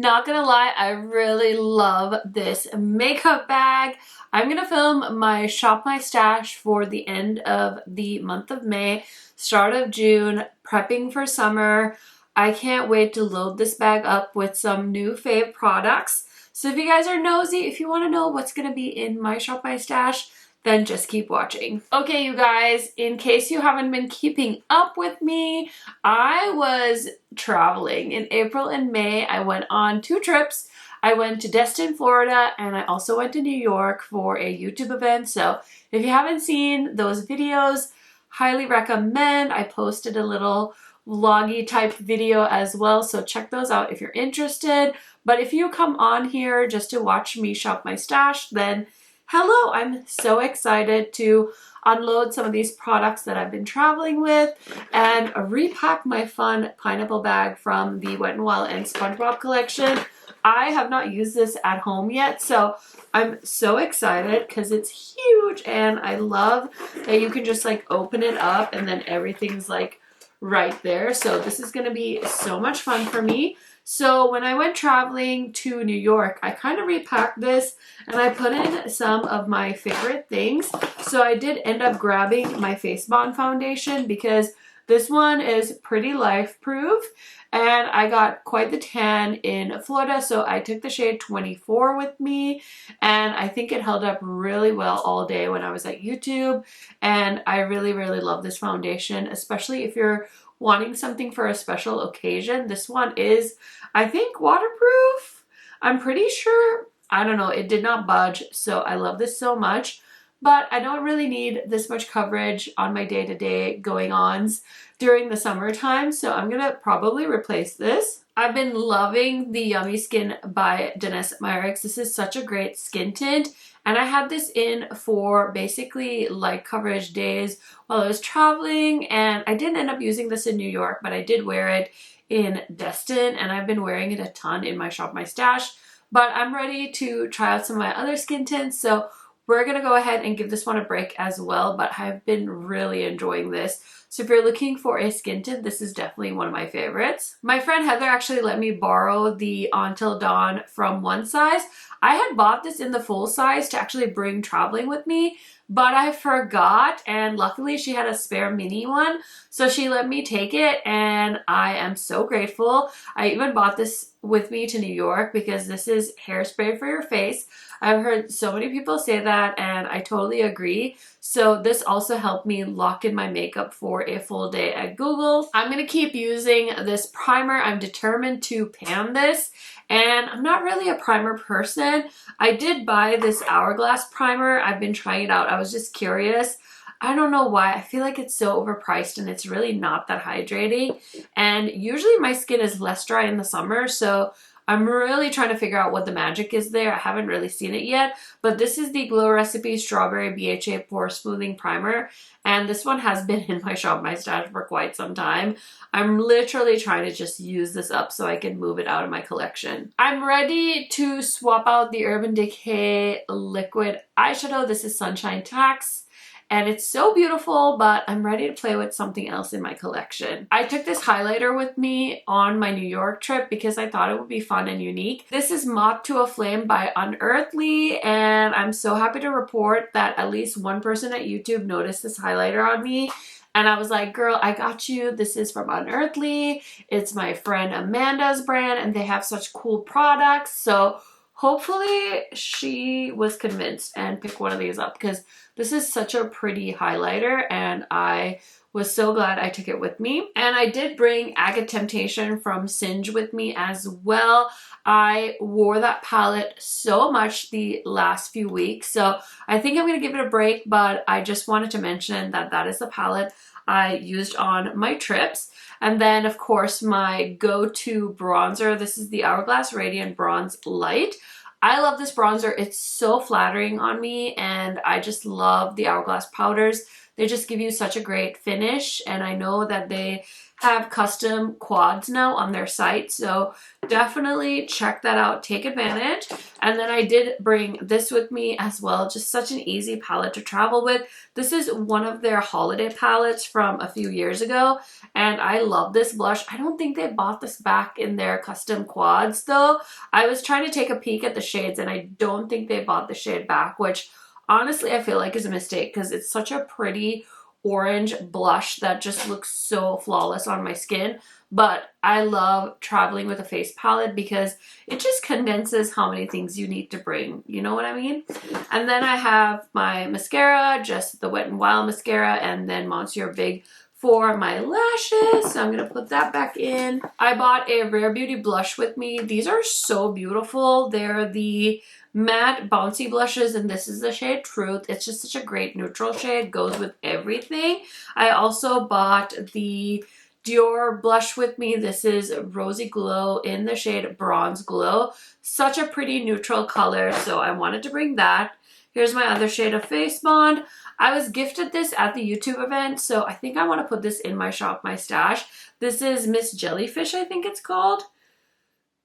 Not gonna lie, I really love this makeup bag. I'm gonna film my Shop My Stash for the end of the month of May, start of June, prepping for summer. I can't wait to load this bag up with some new fave products. So if you guys are nosy, if you want to know what's gonna be in my Shop My Stash, then just keep watching. Okay, you guys, in case you haven't been keeping up with me, I was traveling. In April and May, I went on 2 trips. I went to Destin, Florida, and I also went to New York for a YouTube event. So if you haven't seen those videos, highly recommend. I posted a little vloggy type video as well, so check those out if you're interested. But if you come on here just to watch me shop my stash, then hello, I'm so excited to unload some of these products that I've been traveling with and repack my fun pineapple bag from the Wet n Wild and SpongeBob collection. I have not used this at home yet, so I'm so excited because it's huge and I love that you can just like open it up and then everything's like right there. So this is going to be so much fun for me. So when I went traveling to New York, I kind of repacked this and I put in some of my favorite things. So I did end up grabbing my Face Bond foundation because this one is pretty life proof and I got quite the tan in Florida. So I took the shade 24 with me and I think it held up really well all day when I was at YouTube. And I really, really love this foundation, especially if you're wanting something for a special occasion. This one is, I think, waterproof. I'm pretty sure. I don't know. It did not budge. So I love this so much. But I don't really need this much coverage on my day-to-day going-ons during the summertime. So I'm going to probably replace this. I've been loving the Yummy Skin by Danessa Myricks. This is such a great skin tint. And I had this in for basically light coverage days while I was traveling. And I didn't end up using this in New York, but I did wear it in Destin. And I've been wearing it a ton in my Shop My Stash. But I'm ready to try out some of my other skin tints. So we're going to go ahead and give this one a break as well. But I've been really enjoying this. So if you're looking for a skin tint, this is definitely one of my favorites. My friend Heather actually let me borrow the Until Dawn from One Size. I had bought this in the full size to actually bring traveling with me, but I forgot, and luckily she had a spare mini one, so she let me take it, and I am so grateful. I even bought this with me to New York because this is hairspray for your face. I've heard so many people say that, and I totally agree. So this also helped me lock in my makeup for a full day at Google. I'm going to keep using this primer. I'm determined to pan this, and I'm not really a primer person. I did buy this Hourglass primer. I've been trying it out. I was just curious. I don't know why. I feel like it's so overpriced and it's really not that hydrating. And usually my skin is less dry in the summer, so I'm really trying to figure out what the magic is there. I haven't really seen it yet, but this is the Glow Recipe Strawberry BHA Pore Smoothing Primer, and this one has been in my Shop My Stash for quite some time. I'm literally trying to just use this up so I can move it out of my collection. I'm ready to swap out the Urban Decay Liquid Eyeshadow. This is Sunshine Tax. And it's so beautiful, but I'm ready to play with something else in my collection. I took this highlighter with me on my New York trip because I thought it would be fun and unique. This is Moth to a Flame by Unearthly, and I'm so happy to report that at least one person at YouTube noticed this highlighter on me. And I was like, girl, I got you. This is from Unearthly. It's my friend Amanda's brand, and they have such cool products. So hopefully she was convinced and picked one of these up because this is such a pretty highlighter and I was so glad I took it with me. And I did bring Agate Temptation from Singe with me as well. I wore that palette so much the last few weeks, so I think I'm going to give it a break, but I just wanted to mention that that is the palette I used on my trips. And then, of course, my go-to bronzer. This is the Hourglass Radiant Bronze Light. I love this bronzer. It's so flattering on me, and I just love the Hourglass powders. They just give you such a great finish, and I know that they have custom quads now on their site, so definitely check that out, take advantage. And then I did bring this with me as well, just such an easy palette to travel with. This is one of their holiday palettes from a few years ago, and I love this blush. I don't think they bought this back in their custom quads though. I was trying to take a peek at the shades and I don't think they bought the shade back, which honestly I feel like is a mistake because it's such a pretty orange blush that just looks so flawless on my skin. But I love traveling with a face palette because it just condenses how many things you need to bring, you know what I mean? And then I have my mascara, just the Wet n Wild mascara, and then Monsieur Big for my lashes. So I'm gonna put that back in. I bought a Rare Beauty blush with me. These are so beautiful. They're the matte bouncy blushes, and this is the shade Truth. It's just such a great neutral shade, goes with everything. I also bought the Dior blush with me. This is Rosy Glow in the shade Bronze Glow. Such a pretty neutral color, so I wanted to bring that. Here's my other shade of Face Bond. I was gifted this at the YouTube event, so I think I want to put this in my Shop My Stash. This is Miss Jellyfish, I think it's called.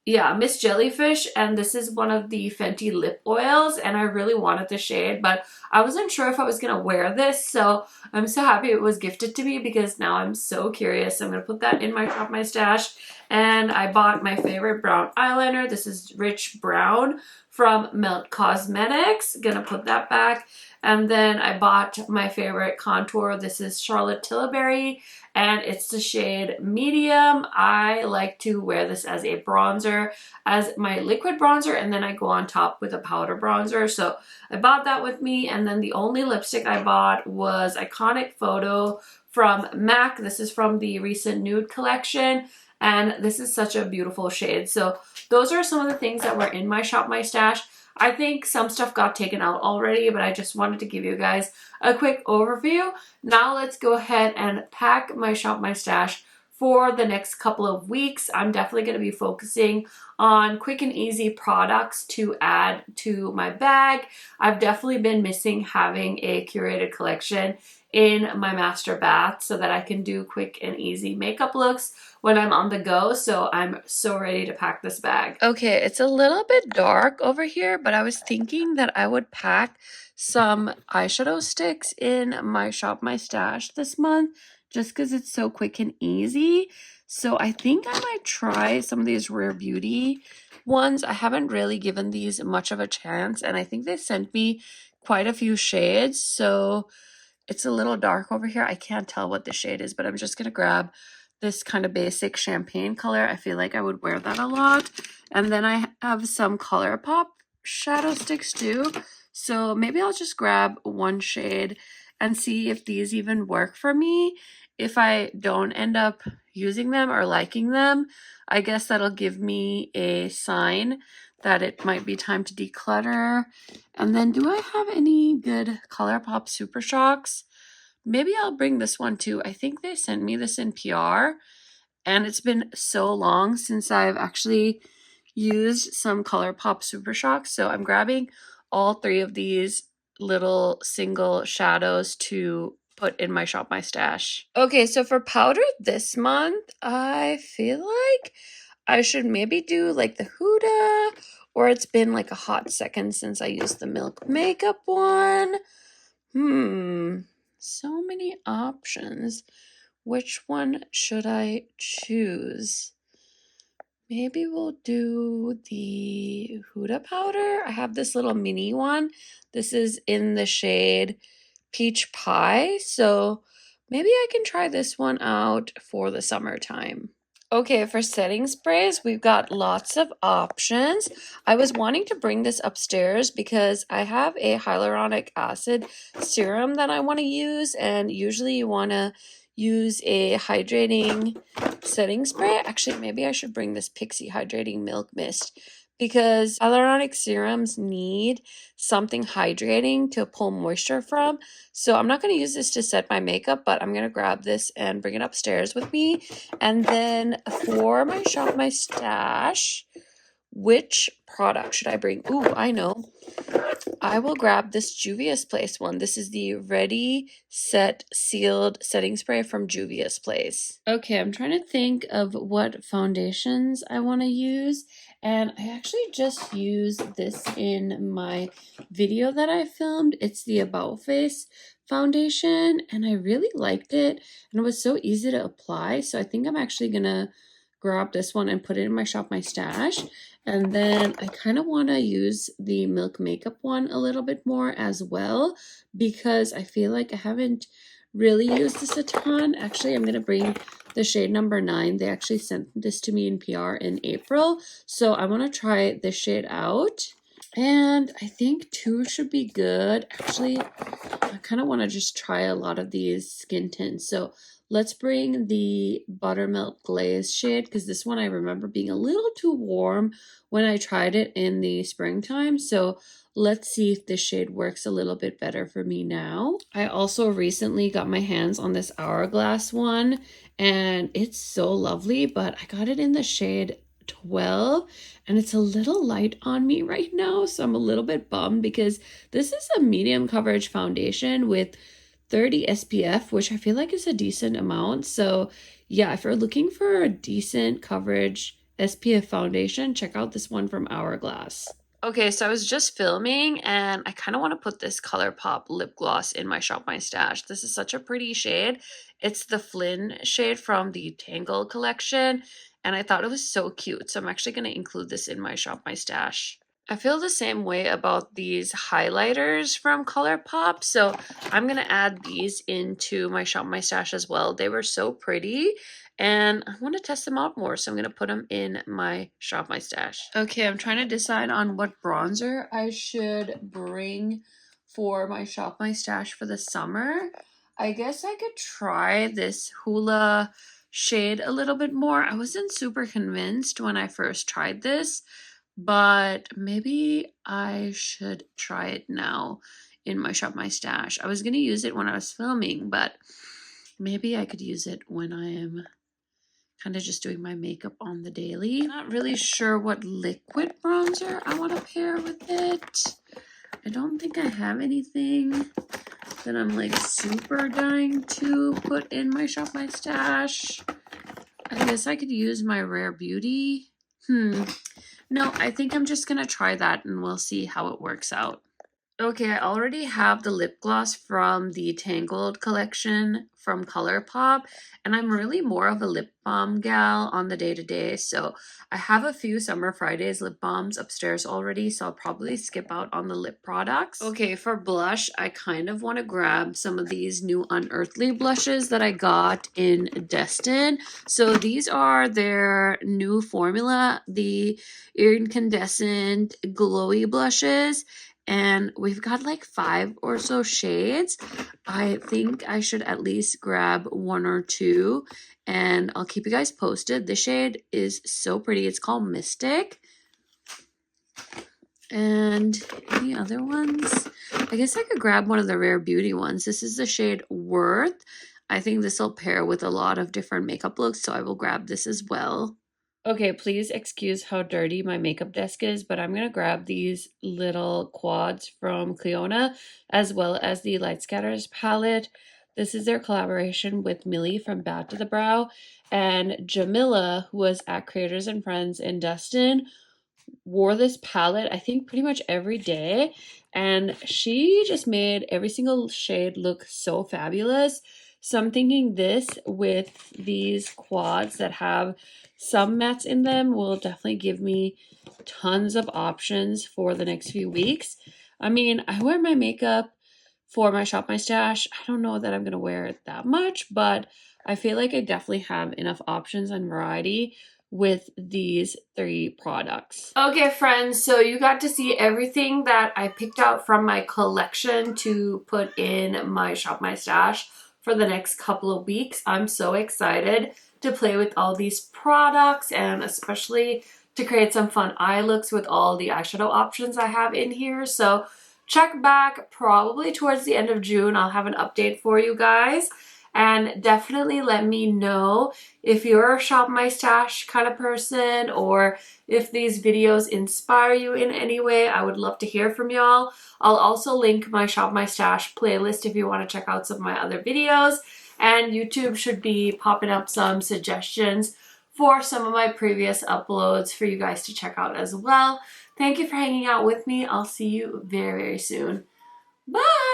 Yeah, Miss Jellyfish, and this is one of the Fenty lip oils, and I really wanted the shade, but I wasn't sure if I was going to wear this, so I'm so happy it was gifted to me because now I'm so curious. I'm going to put that in my Shop My Stash, and I bought my favorite brown eyeliner. This is Rich Brown from Melt Cosmetics. Gonna put that back. And then I bought my favorite contour. This is Charlotte Tilbury, and it's the shade Medium. I like to wear this as a bronzer, as my liquid bronzer, and then I go on top with a powder bronzer. So I bought that with me, and then the only lipstick I bought was Iconic Photo from MAC. This is from the recent nude collection, and this is such a beautiful shade. So those are some of the things that were in my Shop My Stash. I think some stuff got taken out already, but I just wanted to give you guys a quick overview. Now let's go ahead and pack my Shop My Stash for the next couple of weeks. I'm definitely going to be focusing on quick and easy products to add to my bag. I've definitely been missing having a curated collection in my master bath so that I can do quick and easy makeup looks when I'm on the go. So I'm so ready to pack this bag. Okay, it's a little bit dark over here, but I was thinking that I would pack some eyeshadow sticks in my Shop My Stash this month just because it's so quick and easy. So I think I might try some of these Rare Beauty ones. I haven't really given these much of a chance, and I think they sent me quite a few shades. So it's a little dark over here. I can't tell what the shade is, but I'm just going to grab this kind of basic champagne color. I feel like I would wear that a lot. And then I have some ColourPop shadow sticks too. So maybe I'll just grab one shade and see if these even work for me. If I don't end up using them or liking them, I guess that'll give me a sign that it might be time to declutter. And then do I have any good ColourPop Super Shocks? Maybe I'll bring this one too. I think they sent me this in PR, and it's been so long since I've actually used some ColourPop Super Shocks. So I'm grabbing all three of these little single shadows to put in my Shop My Stash. Okay, so for powder this month, I feel like I should maybe do like the Huda, or it's been like a hot second since I used the Milk Makeup one. So many options. Which one should I choose? Maybe we'll do the Huda powder. I have this little mini one. This is in the shade Peach Pie. So maybe I can try this one out for the summertime. Okay, for setting sprays, we've got lots of options. I was wanting to bring this upstairs because I have a hyaluronic acid serum that I want to use, and usually you want to use a hydrating setting spray. Actually, maybe I should bring this Pixie Hydrating Milk Mist because hyaluronic serums need something hydrating to pull moisture from. So I'm not going to use this to set my makeup, but I'm going to grab this and bring it upstairs with me. And then for my Shop My Stash, which product should I bring? Ooh, I know. I will grab this Juvia's Place one. This is the Ready, Set, Sealed setting spray from Juvia's Place. Okay, I'm trying to think of what foundations I want to use. And I actually just used this in my video that I filmed. It's the About Face foundation, and I really liked it. And it was so easy to apply. So I think I'm actually going to grab this one and put it in my Shop My Stash. And then I kind of want to use the Milk Makeup one a little bit more as well, because I feel like I haven't really used this a ton. Actually, I'm going to bring the shade number 9. They actually sent this to me in PR in April. So I want to try this shade out. And I think 2 should be good. Actually, I kind of want to just try a lot of these skin tints. So let's bring the Buttermilk Glaze shade, because this one I remember being a little too warm when I tried it in the springtime. So let's see if this shade works a little bit better for me now. I also recently got my hands on this Hourglass one, and it's so lovely, but I got it in the shade 12, and it's a little light on me right now, so I'm a little bit bummed because this is a medium coverage foundation with 30 SPF, which I feel like is a decent amount. So yeah, if you're looking for a decent coverage SPF foundation, check out this one from Hourglass. Okay, so I was just filming and I kind of want to put this ColourPop lip gloss in my Shop My Stash. This is such a pretty shade. It's the Flynn shade from the Tangle collection, and I thought it was so cute. So I'm actually going to include this in my Shop My Stash. I feel the same way about these highlighters from ColourPop, so I'm going to add these into my Shop My Stash as well. They were so pretty, and I want to test them out more, so I'm going to put them in my Shop My Stash. Okay, I'm trying to decide on what bronzer I should bring for my Shop My Stash for the summer. I guess I could try this Hoola shade a little bit more. I wasn't super convinced when I first tried this, but maybe I should try it now in my Shop My Stash. I was going to use it when I was filming, but maybe I could use it when I am kind of just doing my makeup on the daily. I'm not really sure what liquid bronzer I want to pair with it. I don't think I have anything that I'm like super dying to put in my Shop My Stash. I guess I could use my Rare Beauty. No, I think I'm just gonna try that and we'll see how it works out. Okay, I already have the lip gloss from the Tangled collection from ColourPop, and I'm really more of a lip balm gal on the day-to-day, so I have a few Summer Fridays lip balms upstairs already, so I'll probably skip out on the lip products. Okay, for blush, I kind of want to grab some of these new Unearthly blushes that I got in Destin. So these are their new formula, the Incandescent Glowy blushes. And we've got like 5 or so shades. I think I should at least grab 1 or 2, and I'll keep you guys posted. The shade is so pretty. It's called Mystic. And any other ones? I guess I could grab one of the Rare Beauty ones. This is the shade Worth. I think this will pair with a lot of different makeup looks, so I will grab this as well. Okay, please excuse how dirty my makeup desk is, but I'm going to grab these little quads from Cliona, as well as the Light Scatters palette. This is their collaboration with Millie from Bad to the Brow, and Jamila, who was at Creators and Friends in Destin, wore this palette I think pretty much every day, and she just made every single shade look so fabulous. So I'm thinking this with these quads that have some mattes in them will definitely give me tons of options for the next few weeks. I mean, I wear my makeup for my Shop My Stash. I don't know that I'm going to wear it that much, but I feel like I definitely have enough options and variety with these 3 products. Okay, friends, so you got to see everything that I picked out from my collection to put in my Shop My Stash for the next couple of weeks. I'm so excited to play with all these products, and especially to create some fun eye looks with all the eyeshadow options I have in here. So check back probably towards the end of June. I'll have an update for you guys. and definitely let me know if you're a Shop My Stash kind of person or if these videos inspire you in any way. I would love to hear from y'all. I'll also link my Shop My Stash playlist if you want to check out some of my other videos, and YouTube should be popping up some suggestions for some of my previous uploads for you guys to check out as well. Thank you for hanging out with me. I'll see you very, very soon. Bye!